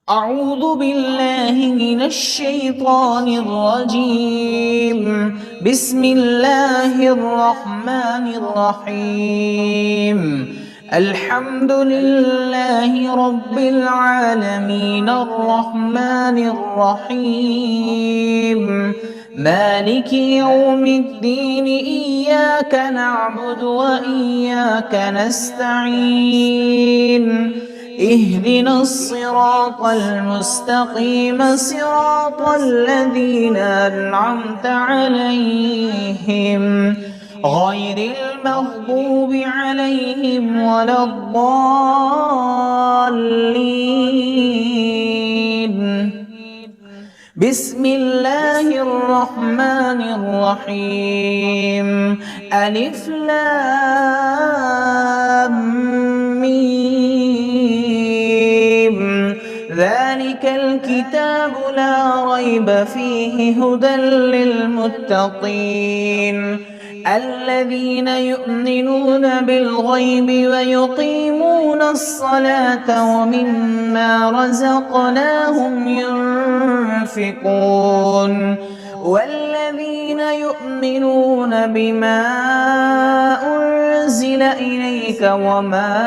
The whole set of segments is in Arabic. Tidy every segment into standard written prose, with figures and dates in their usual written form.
أعوذ بالله من الشيطان الرجيم. بسم الله الرحمن الرحيم. الحمد لله رب العالمين الرحمن الرحيم مالك يوم الدين إياك نعبد وإياك نستعين اهدنا الصراط المستقيم صراط الذين أنعمت عليهم غير المغضوب عليهم ولا الضالين. بسم الله الرحمن الرحيم. ألف لام ميم ذلك الكتاب لا ريب فيه هدى للمتقين الذين يؤمنون بالغيب ويقيمون الصلاة ومما رزقناهم ينفقون والذين يؤمنون بما أنزل إليك وما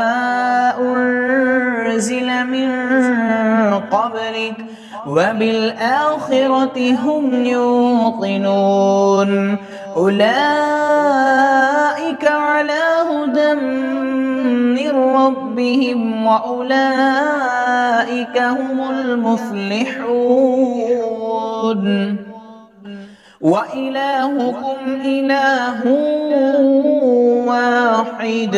أنزل من قبلك وبالآخرة هم يوقنون أولئك على هدى من ربهم وأولئك هم المفلحون. وإلهكم إله واحد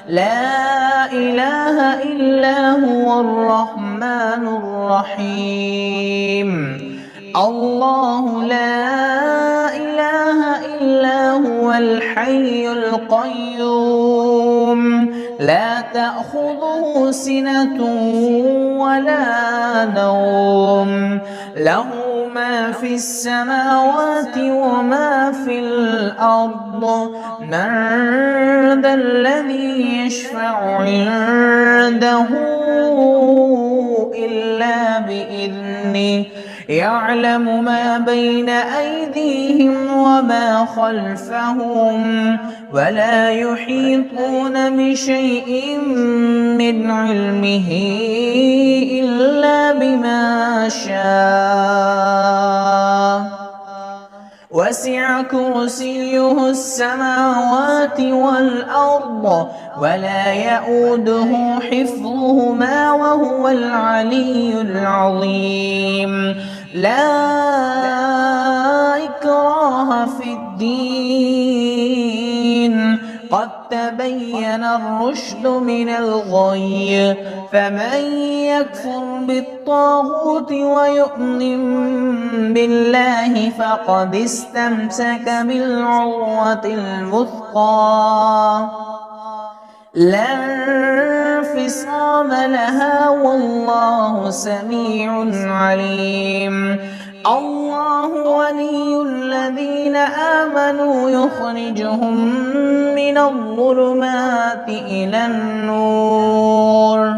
لا إله إلا هو الرحمن الرحيم. الله لا إله إلا هو الحي القيوم لا تأخذه سنة ولا نوم له ما في السماوات وما في الأرض من ذا الذي يشفع عنده إلا بإذنه يعلم ما بين أيديهم وما خلفهم ولا يحيطون بشيء من علمه إلا بما شاء وسع كرسيه السماوات والأرض ولا يؤوده حفظهما وهو العلي العظيم. لا إكراه في الدين قد تبين الرشد من الغي فمن يكفر بالطاغوت ويؤمن بالله فقد استمسك بالعروة الوثقى لا انفصام لها والله سميع عليم. الله ولي الذين آمنوا يخرجهم من الظلمات إلى النور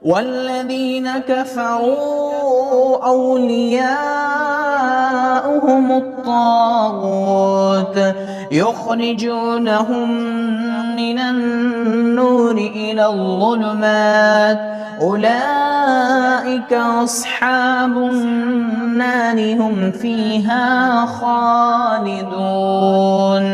والذين كفروا أولياؤهم الطاغوت يخرجونهم من النور إلى الظلمات أولئك أصحاب النار هم فيها خالدون.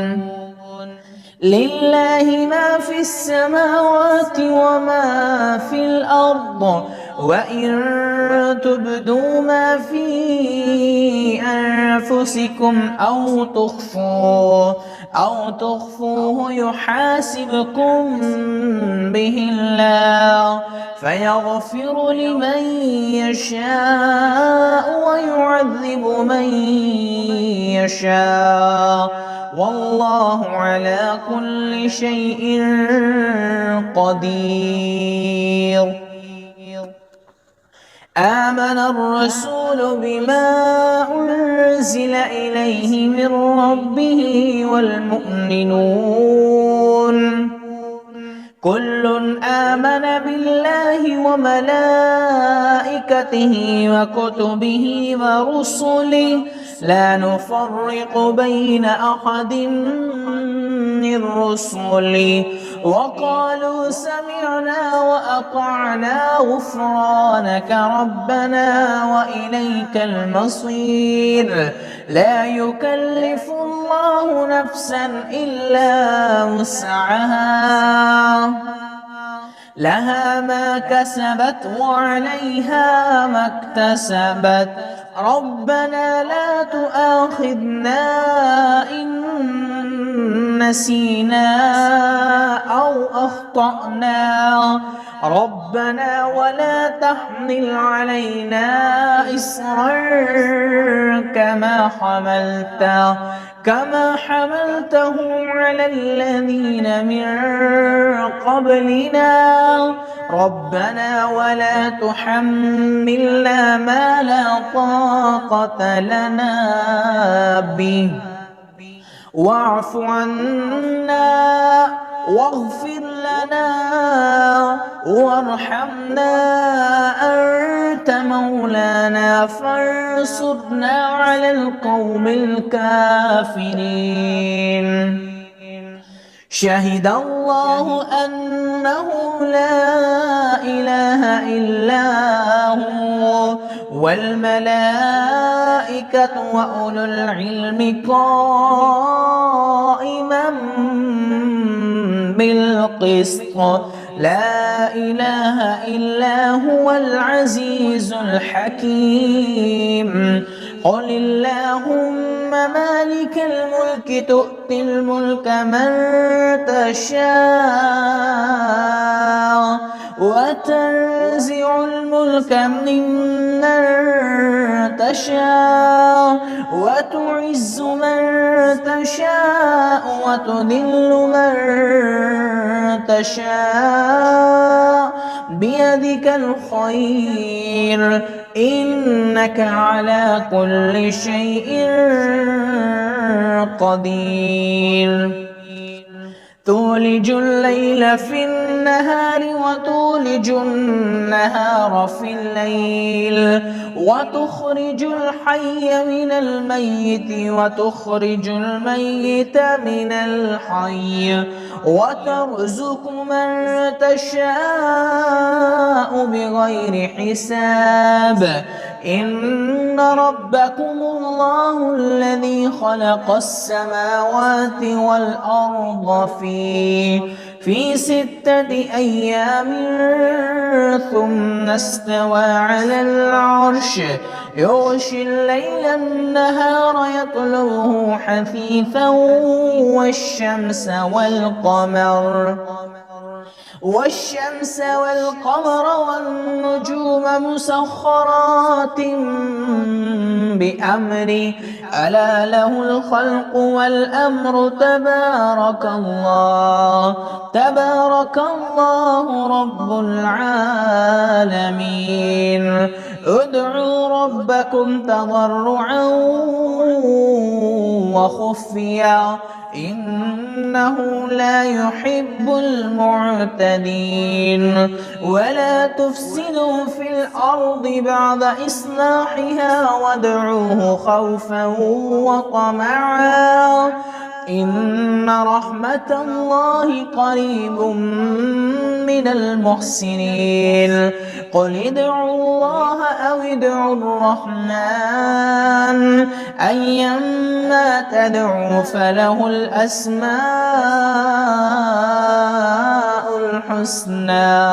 لله ما في السماوات وما في الأرض وإن تبدوا ما في أنفسكم أو تخفوه يحاسبكم به الله فيغفر لمن يشاء ويعذب من يشاء والله على كل شيء قدير. آمن الرسول بما أنزل إليه من ربه والمؤمنون كل آمن بالله وملائكته وملائكته وكتبه ورسله لا نفرق بين أحد من رسله وقالوا سمعنا وأطعنا غفرانك ربنا وإليك المصير. لا يكلف الله نفسا إلا وسعها لها ما كسبت وعليها ما اكتسبت ربنا لا تؤاخذنا إن نسينا أو أخطأنا ربنا ولا تحمل علينا إصرا كما حملته على الذين من قبلنا ربنا ولا تحملنا ما لا طاقة لنا به واعف عنا واغفر لنا وارحمنا أنت مولانا فانصرنا على القوم الكافرين. شهد الله أنه لا إله إلا هو والملائكة وأولو العلم قائما بالقسط لا إله إلا هو العزيز الحكيم. قل اللهم مالك الملك تؤتي الملك من تشاء وتنزع الملك ممن تشاء وتعز من تشاء وتذل من تشاء بيدك الخير إنك على كل شيء قدير. تولج الليل في النهار وتولج النهار في الليل وتخرج الحي من الميت وتخرج الميت من الحي وترزق من تشاء بغير حساب. إن ربكم الله الذي خلق السماوات والأرض في 6 أيام ثم استوى على العرش يغشي الليل النهار يطلبه حثيثا والشمس والقمر والنجوم مسخرات بأمره ألا له الخلق والأمر تبارك الله رب العالمين. ادعوا ربكم تضرعا وخفيا إنه لا يحب المعتدين. ولا تفسدوا في الأرض بعد إصلاحها وادعوه خوفا وطمعا إن رحمة الله قريب من المحسنين. قل ادعوا الله أو ادعوا الرحمن أيما تدعوا فله الأسماء الحسنى.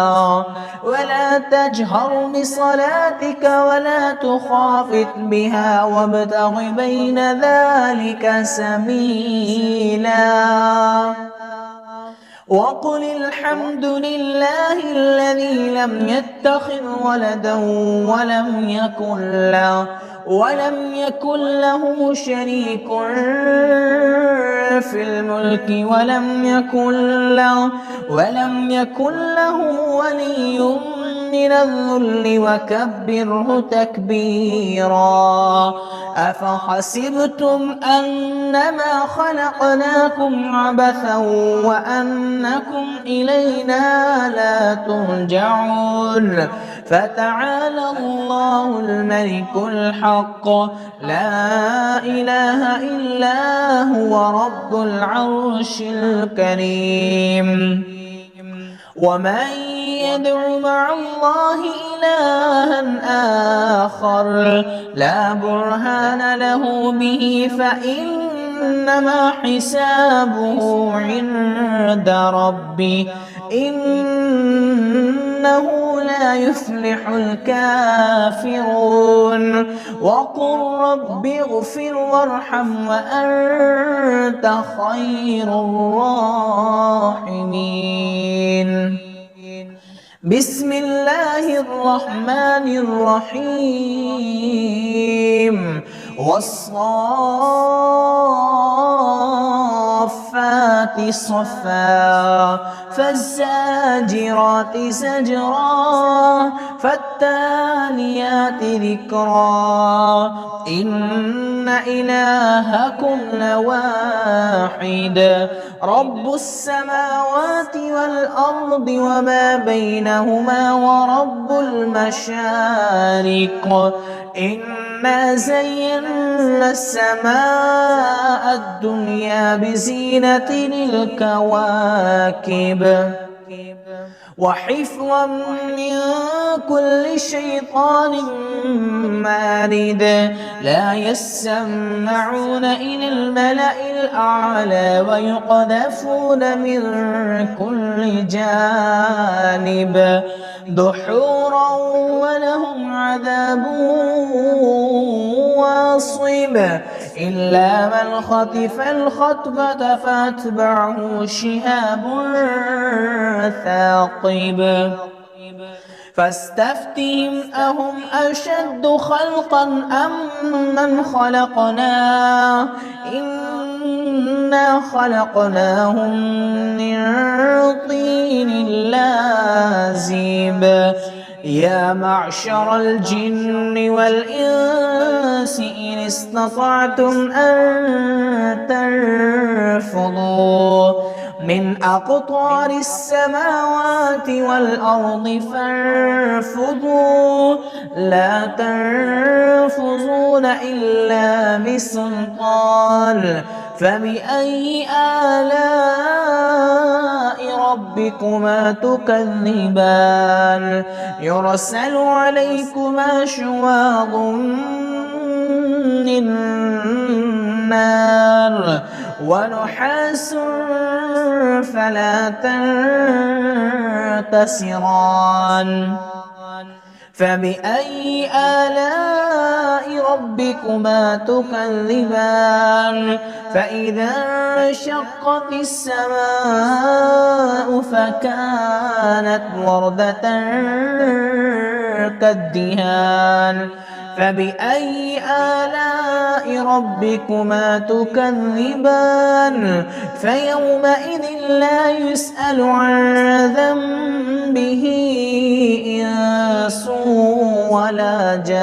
ولا تجهر بصلاتك ولا تخافت بها وابتغ بين ذلك سبيلا. وقل الحمد لله الذي لم يتخذ ولدا ولم يكن له شريك في الملك ولم يكن له ولي من الذل وكبره تكبيرا. أفحسبتم أنما خلقناكم عبثا وأنكم إلينا لا ترجعون. فتعالى الله الملك الحق لا إله إلا هو رب العرش الكريم. ومن يدع مع الله إلها آخر لا برهان له به فإنما حسابه عند ربي إنه لا يفلح الكافرون. وقل رب اغفر وارحم وأنت خير الراحمين. بسم الله الرحمن الرحيم. والصافات صفا فالزاجرات زجرا فالتاليات ذكرا إن إلهكم لواحد رب السماوات والأرض وما بينهما ورب المشارق إنا زينا السماء الدنيا بزينة الكواكب وحفظا من كل شيطان مارد لا يسمعون إلى الملأ الأعلى ويقذفون من كل جانب دحورا ولهم عذاب واصب إلا من خطف الخطبة فأتبعه شهاب ثاقب فاستفتهم أهم أشد خلقا أم من خلقنا إنا خلقناهم من طين لازب يا معشر الجن والإنس إن استطعتم أن تنفضوا من أقطار السماوات والأرض فانفضوا لا تنفذون إلا بسلطان فبأي آلاء ربكما تكذبان يرسل عليكما شواظ من نار ونحاس فلا تنتصران فبأي آلاء ربكما تكذبان فإذا انشقت السماء فكانت وردة كالدهان فبأي آلاء ربكما تكذبان فيومئذ لا يسأل عن ذنبه إنس ولا جان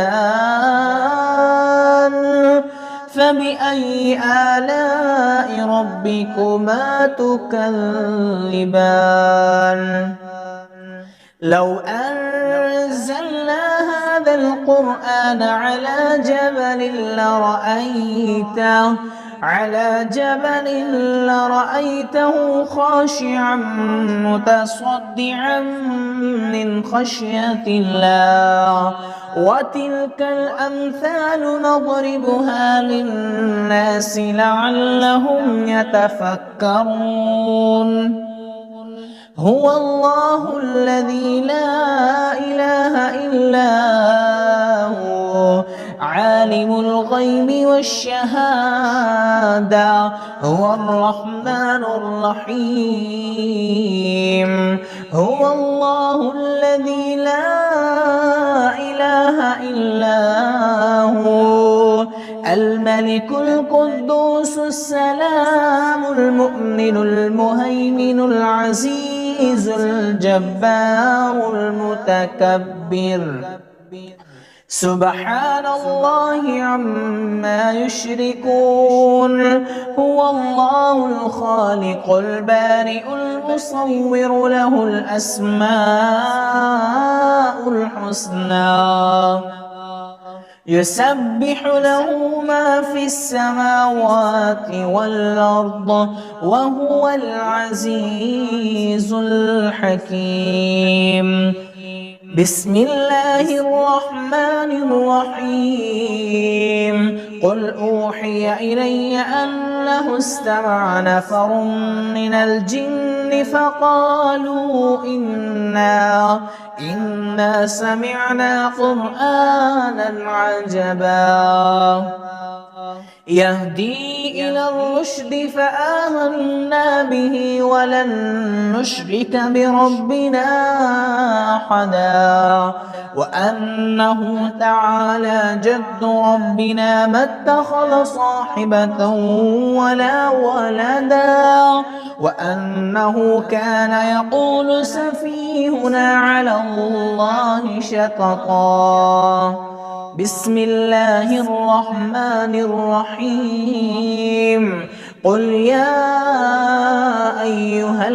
فبأي آلاء ربكما تكذبان لو أنزلنا هذا القرآن على جبل لرأيته خاشعا متصدعا من خشية الله وتلك الأمثال نضربها للناس لعلهم يتفكرون هو الله الذي لا إله إلا هو عالم الغيب والشهادة هو الرحمن الرحيم هو الله الذي لا إله إلا هو الملك القدوس السلام المؤمن المهيمن العزيز الجبار المتكبر سبحان الله عما يشركون. هو الله الخالق البارئ المصور له الأسماء الحسنى يسبح له ما في السماوات والأرض وهو العزيز الحكيم. بسم الله الرحمن الرحيم. قل أوحي إلي أنه استمع نفر من الجن فقالوا إنا سمعنا قرآنا عجبا يهدي إلى الرشد فآمنا به ولن نشرك بربنا أحدا وأنه تعالى جد ربنا ما اتخذ صاحبة ولا ولدا وأنه كان يقول سفيهنا على الله شططا. بسم الله الرحمن الرحيم. قل يا أيها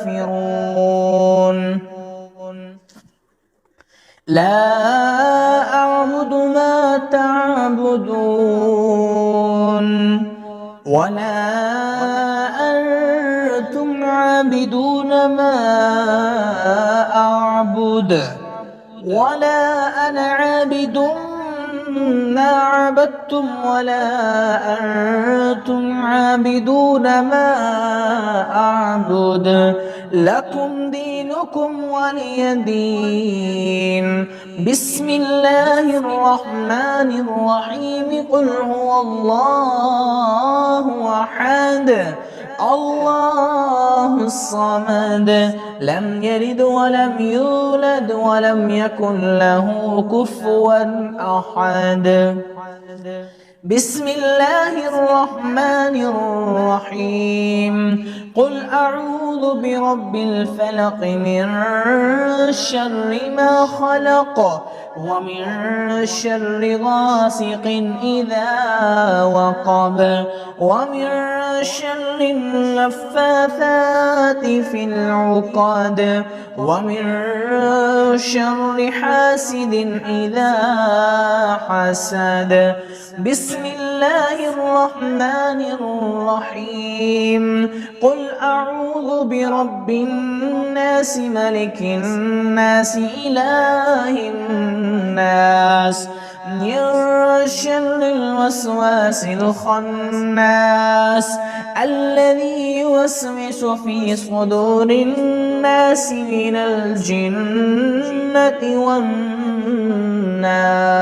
الكافرون لا أعبد ما تعبدون ولا أنتم عابدون ما أعبد ولا أنا عابد ما عبدتم ولا أنتم عابدون ما أعبد لكم دينكم ولي دين. بسم الله الرحمن الرحيم. قل هو الله أحد الله الصمد لم يلد ولم يولد ولم يكن له كفوا أحد. بسم الله الرحمن الرحيم. قل أعوذ برب الفلق من شر ما خلق ومن شر غاسق إذا وقب ومن شر النفاثات في العقد ومن شر حاسد إذا حسد. بسم الله الرحمن الرحيم. قل أعوذ برب الناس ملك الناس إله الناس من شر الوسواس الخناس الذي يوسوس في صدور الناس من الجنة والناس.